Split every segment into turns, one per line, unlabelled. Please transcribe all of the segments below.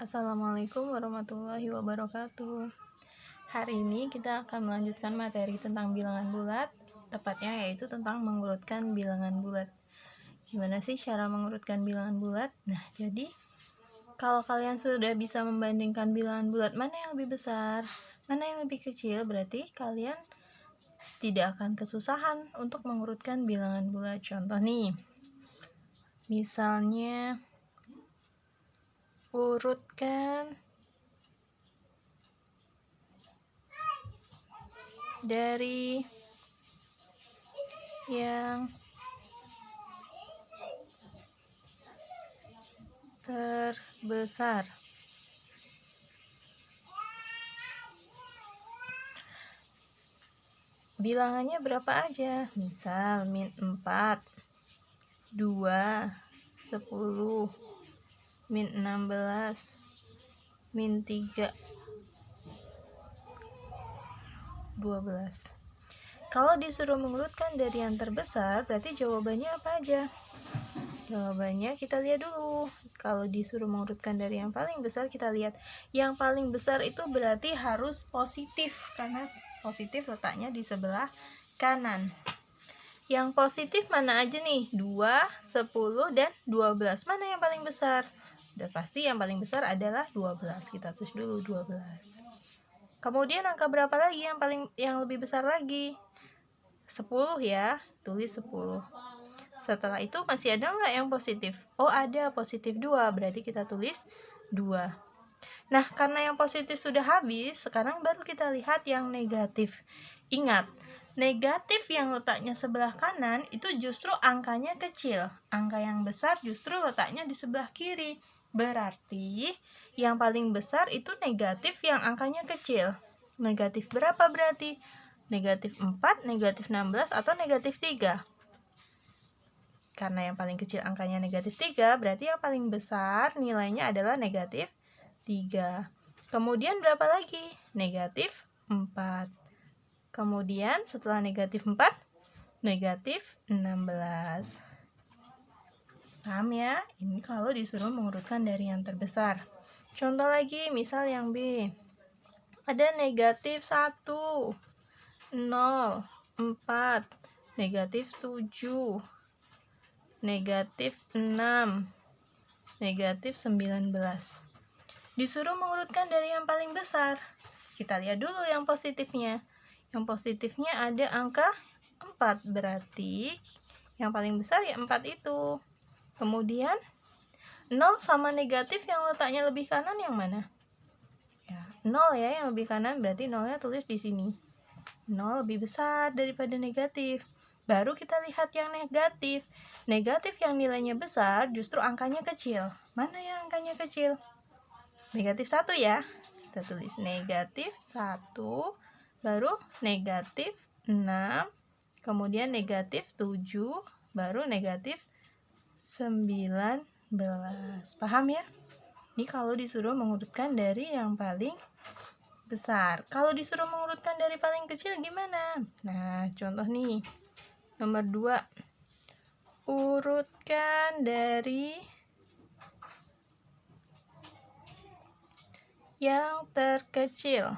Assalamualaikum warahmatullahi wabarakatuh. Hari ini kita akan melanjutkan materi tentang bilangan bulat, tepatnya yaitu tentang mengurutkan bilangan bulat. Gimana sih cara mengurutkan bilangan bulat? Nah, jadi kalau kalian sudah bisa membandingkan bilangan bulat mana yang lebih besar, mana yang lebih kecil, berarti kalian tidak akan kesusahan untuk mengurutkan bilangan bulat. Contoh nih, misalnya urutkan dari yang terbesar. Bilangannya berapa aja? Misal min 4, 2, 10, min 16, min 3, 12. Kalau disuruh mengurutkan dari yang terbesar, berarti jawabannya apa aja? Jawabannya kita lihat dulu. Kalau disuruh mengurutkan dari yang paling besar, kita lihat yang paling besar itu berarti harus positif, karena positif letaknya di sebelah kanan. Yang positif mana aja nih? 2, 10, dan 12. Mana yang paling besar? Udah pasti yang paling besar adalah 12. Kita tulis dulu 12. Kemudian angka berapa lagi yang lebih besar lagi? 10 ya, tulis 10. Setelah itu masih ada nggak yang positif? Oh, ada, positif 2, berarti kita tulis 2. Nah, karena yang positif sudah habis, sekarang baru kita lihat yang negatif. Ingat, negatif yang letaknya sebelah kanan itu justru angkanya kecil. Angka yang besar justru letaknya di sebelah kiri. Berarti yang paling besar itu negatif yang angkanya kecil. Negatif berapa berarti? Negatif 4, negatif 16, atau negatif 3? Karena yang paling kecil angkanya negatif 3, berarti yang paling besar nilainya adalah negatif 3. Kemudian berapa lagi? Negatif 4. Kemudian setelah negatif 4, negatif 16. Paham ya? Ini kalau disuruh mengurutkan dari yang terbesar. Contoh lagi, misal yang B. Ada negatif 1, 0, 4, negatif 7, negatif 6, negatif 19. Disuruh mengurutkan dari yang paling besar. Kita lihat dulu yang positifnya. Yang positifnya ada angka 4, berarti yang paling besar ya 4 itu. Kemudian 0 sama negatif yang letaknya lebih kanan yang mana? Ya, 0 ya yang lebih kanan, berarti 0-nya tulis di sini. 0 lebih besar daripada negatif. Baru kita lihat yang negatif. Negatif yang nilainya besar justru angkanya kecil. Mana yang angkanya kecil? Negatif 1 ya. Kita tulis negatif 1, baru negatif 6, kemudian negatif 7, baru negatif 19. Paham ya? Ini kalau disuruh mengurutkan dari yang paling besar. Kalau disuruh mengurutkan dari paling kecil gimana? Nah, contoh nih. Nomor 2. Urutkan dari yang terkecil.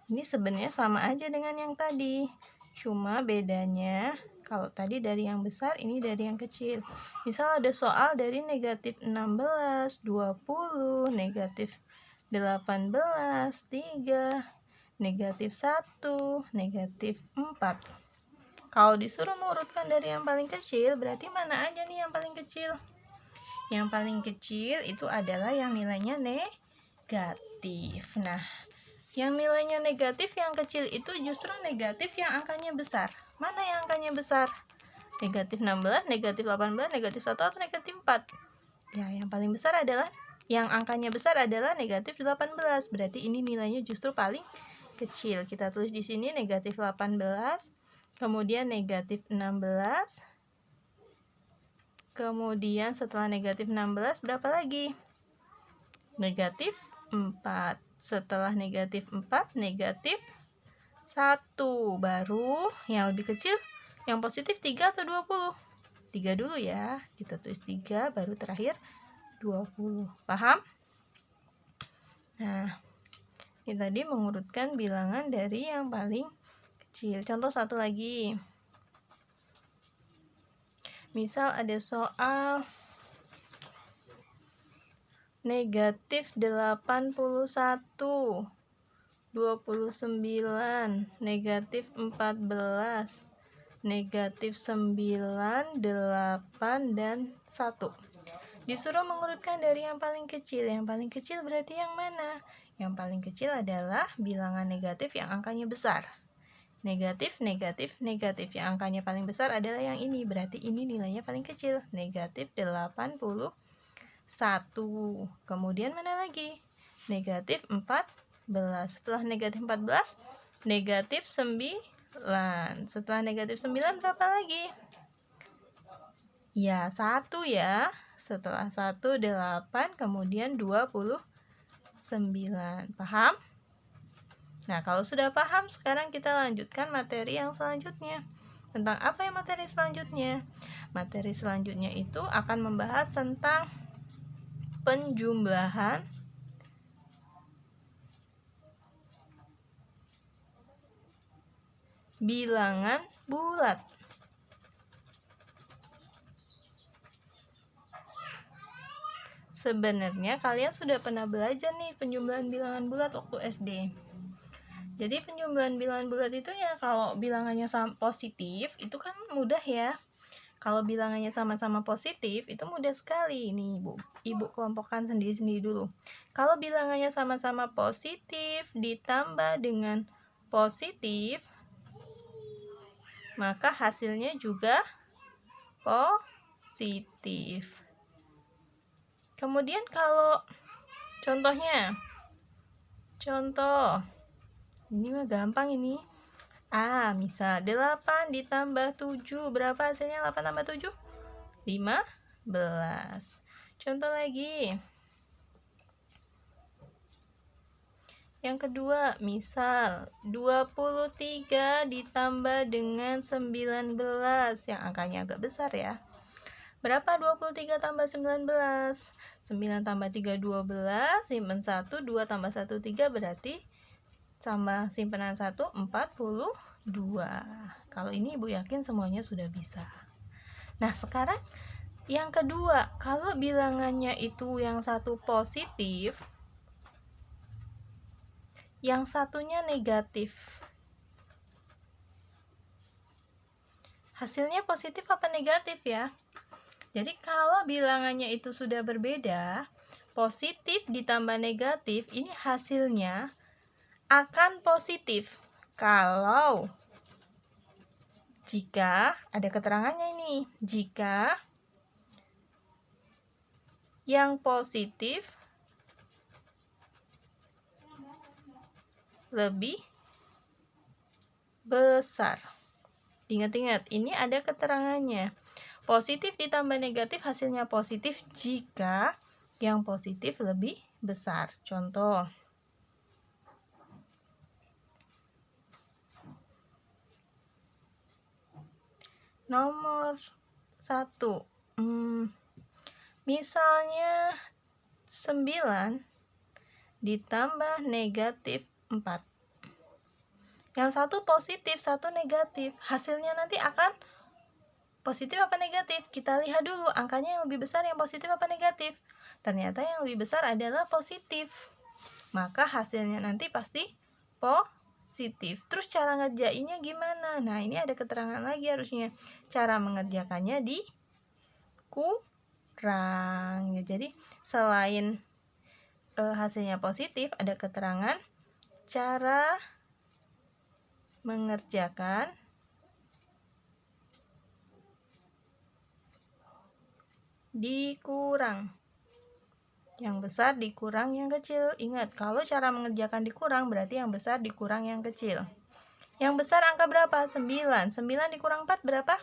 Ini sebenarnya sama aja dengan yang tadi. Cuma bedanya kalau tadi dari yang besar, ini dari yang kecil. Misal ada soal dari negatif 16, 20, negatif 18, 3, negatif 1, negatif 4. Kalau disuruh mengurutkan dari yang paling kecil, berarti mana aja nih yang paling kecil? Yang paling kecil itu adalah yang nilainya negatif. Nah, yang nilainya negatif yang kecil itu justru negatif yang angkanya besar. Mana yang angkanya besar? Negatif 16, negatif 18, negatif 1, atau negatif 4? Ya, yang paling besar adalah yang angkanya besar adalah negatif 18. Berarti ini nilainya justru paling kecil. Kita tulis di sini negatif 18, kemudian negatif 16. Kemudian setelah negatif 16 berapa lagi? Negatif 4. Setelah negatif 4, negatif 1. Baru yang lebih kecil, yang positif 3 atau 20? 3 dulu ya. Kita tulis 3, baru terakhir 20. Paham? Nah, ini tadi mengurutkan bilangan dari yang paling kecil. Contoh satu lagi. Misal ada soal negatif 81, 29, negatif 14, negatif 9, 8, dan 1. Disuruh mengurutkan dari yang paling kecil. Yang paling kecil berarti yang mana? Yang paling kecil adalah bilangan negatif yang angkanya besar. Negatif, negatif, negatif. Yang angkanya paling besar adalah yang ini. Berarti ini nilainya paling kecil. Negatif 81. Kemudian mana lagi? Negatif 14. Setelah negatif 14, negatif 9. Setelah negatif 9 berapa lagi? Ya, 1 ya. Setelah 1, 8, kemudian 29. Paham? Nah, kalau sudah paham, sekarang kita lanjutkan materi yang selanjutnya. Tentang apa ya materi selanjutnya? Materi selanjutnya itu akan membahas tentang penjumlahan bilangan bulat. Sebenarnya kalian sudah pernah belajar nih penjumlahan bilangan bulat waktu SD. Jadi penjumlahan bilangan bulat itu ya kalau bilangannya positif itu kan mudah ya. Kalau bilangannya sama-sama positif itu mudah sekali. Ini Ibu kelompokkan sendiri-sendiri dulu. Kalau bilangannya sama-sama positif ditambah dengan positif, maka hasilnya juga positif. Kemudian kalau contoh ini mah gampang ini. Misal 8 ditambah 7, berapa hasilnya 8 tambah 7? 15. Contoh lagi. Yang kedua, misal 23 ditambah dengan 19, yang angkanya agak besar ya. Berapa 23 tambah 19? 9 tambah 3, 12, simpen 1, 2 tambah 1, 3, berarti tambah simpanan 1, 42. Kalau ini Ibu yakin semuanya sudah bisa. Nah, sekarang yang kedua, kalau bilangannya itu yang satu positif, yang satunya negatif. Hasilnya positif apa negatif ya? Jadi kalau bilangannya itu sudah berbeda, positif ditambah negatif, ini hasilnya akan positif. Kalau jika ada keterangannya ini, jika yang positif lebih besar. Ingat-ingat, ini ada keterangannya. Positif ditambah negatif hasilnya positif jika yang positif lebih besar. Contoh. Nomor 1. Misalnya 9 ditambah negatif 4. Yang satu positif, satu negatif. Hasilnya nanti akan positif apa negatif? Kita lihat dulu angkanya yang lebih besar yang positif apa negatif. Ternyata yang lebih besar adalah positif. Maka hasilnya nanti pasti positif. Terus cara ngerjainnya gimana? Nah, ini ada keterangan lagi harusnya. Cara mengerjakannya dikurang. Ya, jadi selain hasilnya positif, ada keterangan cara mengerjakan dikurang. Yang besar dikurang yang kecil. Ingat, kalau cara mengerjakan dikurang berarti yang besar dikurang yang kecil. Yang besar angka berapa? 9. 9 dikurang 4 berapa?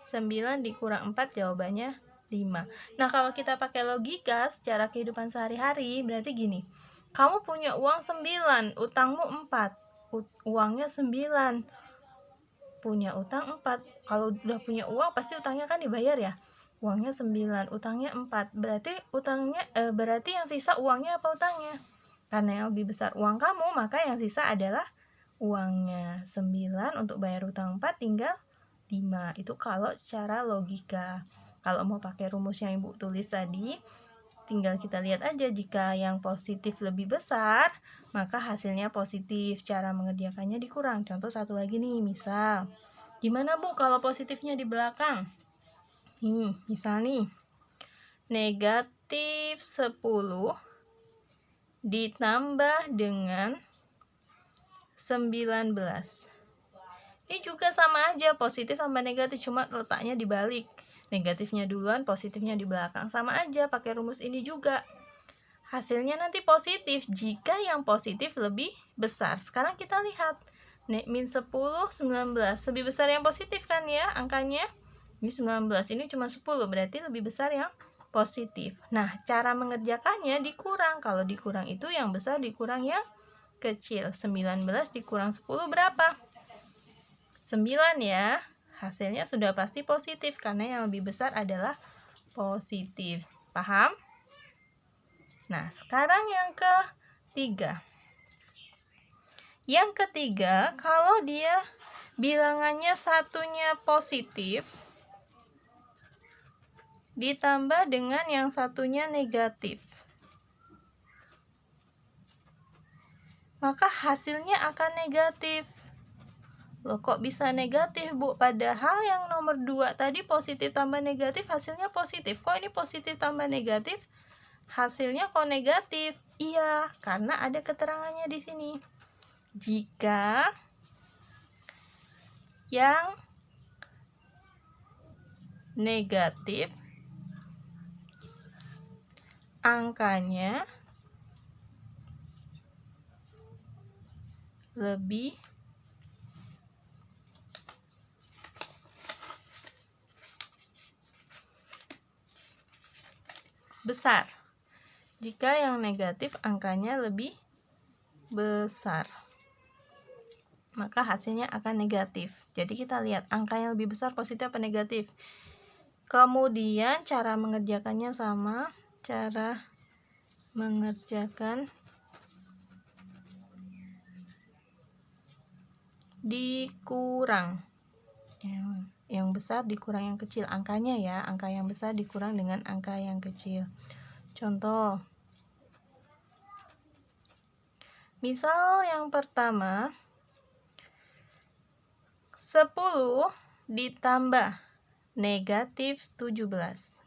9 dikurang 4 jawabannya 5. Nah, kalau kita pakai logika secara kehidupan sehari-hari berarti gini. Kamu punya uang 9, utangmu 4. Uangnya 9. Punya utang 4. Kalau udah punya uang pasti utangnya kan dibayar ya. Uangnya 9, utangnya 4. Berarti berarti yang sisa uangnya apa utangnya? Karena yang lebih besar uang kamu, maka yang sisa adalah uangnya. 9 untuk bayar hutang 4 tinggal 5. Itu kalau secara logika. Kalau mau pakai rumus yang Ibu tulis tadi, tinggal kita lihat aja, jika yang positif lebih besar, maka hasilnya positif. Cara mengerjakannya dikurang. Contoh satu lagi nih, misal, gimana Bu kalau positifnya di belakang? Nih, misal nih, negatif 10 ditambah dengan 19. Ini juga sama aja, positif tambah negatif, cuma letaknya dibalik. Negatifnya duluan, positifnya di belakang. Sama aja, pakai rumus ini juga. Hasilnya nanti positif jika yang positif lebih besar. Sekarang kita lihat. Min 10, 19. Lebih besar yang positif kan ya angkanya? Ini 19, ini cuma 10, berarti lebih besar yang positif. Nah, cara mengerjakannya dikurang. Kalau dikurang itu yang besar dikurang yang kecil. 19 dikurang 10 berapa? 9 ya. Hasilnya sudah pasti positif karena yang lebih besar adalah positif. Paham? Nah, sekarang yang ketiga. Yang ketiga, kalau dia bilangannya satunya positif ditambah dengan yang satunya negatif, maka hasilnya akan negatif. Loh, kok bisa negatif, Bu? Padahal yang nomor 2 tadi positif tambah negatif, hasilnya positif. Kok ini positif tambah negatif, hasilnya kok negatif? Iya, karena ada keterangannya di sini. Jika yang negatif angkanya lebih besar. Jika yang negatif angkanya lebih besar, maka hasilnya akan negatif. Jadi kita lihat angka yang lebih besar positif apa negatif. Kemudian cara mengerjakannya sama, cara mengerjakan dikurang. Yang besar dikurang yang kecil, angkanya ya, angka yang besar dikurang dengan angka yang kecil. Contoh, misal yang pertama, 10 ditambah negatif 17.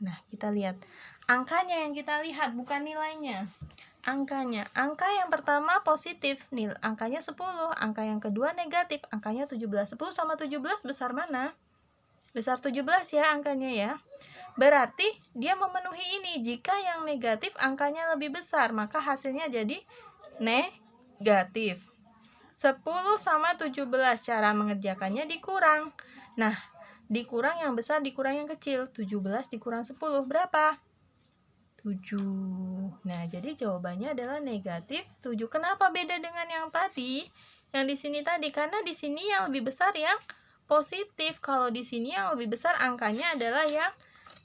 Nah, kita lihat angkanya yang kita lihat, bukan nilainya. Angkanya, angka yang pertama positif, angkanya 10, angka yang kedua negatif, angkanya 17. 10 sama 17 besar mana? Besar 17 ya angkanya ya. Berarti dia memenuhi ini. Jika yang negatif angkanya lebih besar, maka hasilnya jadi negatif. 10 sama 17, cara mengerjakannya dikurang. Nah, dikurang yang besar dikurang yang kecil. 17 dikurang 10 berapa? 7. Nah, jadi jawabannya adalah negatif 7. Kenapa beda dengan yang tadi? Yang di sini tadi, karena di sini yang lebih besar yang positif. Kalau di sini yang lebih besar angkanya adalah yang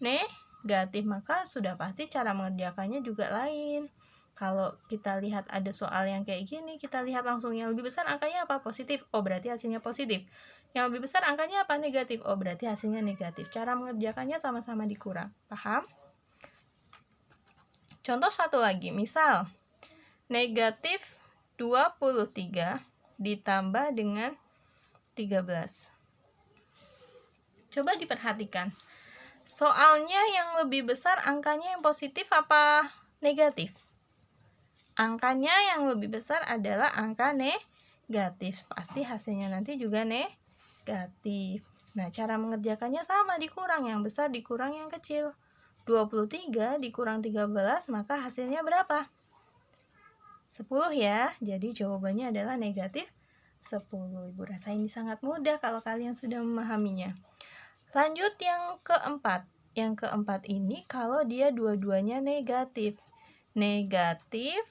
negatif, maka sudah pasti cara mengerjakannya juga lain. Kalau kita lihat ada soal yang kayak gini, kita lihat langsung yang lebih besar angkanya apa? Positif. Oh, berarti hasilnya positif. Yang lebih besar angkanya apa? Negatif. Oh, berarti hasilnya negatif. Cara mengerjakannya sama-sama dikurang. Paham? Contoh satu lagi, misal negatif 23 ditambah dengan 13. Coba diperhatikan. Soalnya yang lebih besar angkanya yang positif apa negatif? Angkanya yang lebih besar adalah angka negatif. Pasti hasilnya nanti juga negatif. Nah, cara mengerjakannya sama, dikurang. Yang besar dikurang yang kecil. 23 dikurang 13, maka hasilnya berapa? 10 ya. Jadi jawabannya adalah negatif 10. Ibu rasa ini sangat mudah kalau kalian sudah memahaminya. Lanjut yang keempat. Yang keempat ini kalau dia dua-duanya negatif. Negatif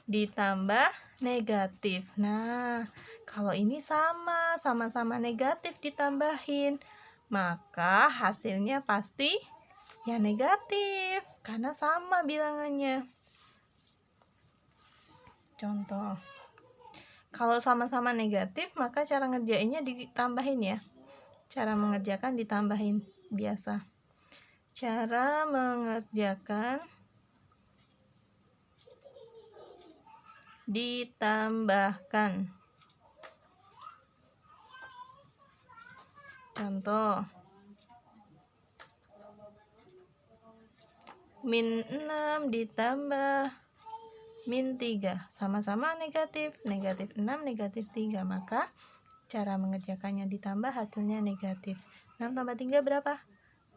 ditambah negatif. Nah, kalau ini sama-sama negatif ditambahin, maka hasilnya pasti ya negatif, karena sama bilangannya. Contoh, kalau sama-sama negatif, maka cara ngerjainnya ditambahin ya. Cara mengerjakan ditambahin, biasa. Cara mengerjakan ditambahkan. Contoh, min 6 ditambah min 3 sama-sama negatif, negatif 6, negatif 3, maka cara mengerjakannya ditambah, hasilnya negatif. 6 tambah 3 berapa?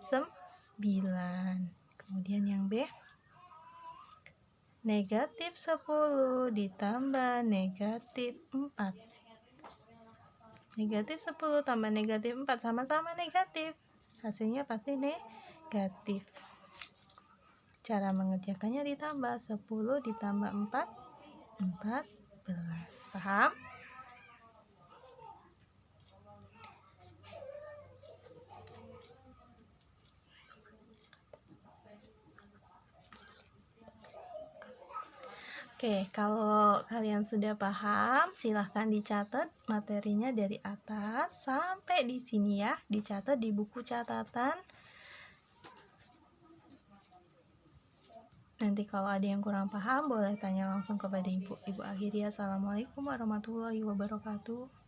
9. Kemudian yang B, negatif 10 ditambah negatif 4. Negatif 10 tambah negatif 4 sama-sama negatif, hasilnya pasti negatif. Cara mengerjakannya ditambah, 10 ditambah 4, 14. Paham? Oke, kalau kalian sudah paham, silahkan dicatat materinya dari atas sampai di sini ya, dicatat di buku catatan. Nanti kalau ada yang kurang paham, boleh tanya langsung kepada Ibu. Ibu akhiri, assalamualaikum warahmatullahi wabarakatuh.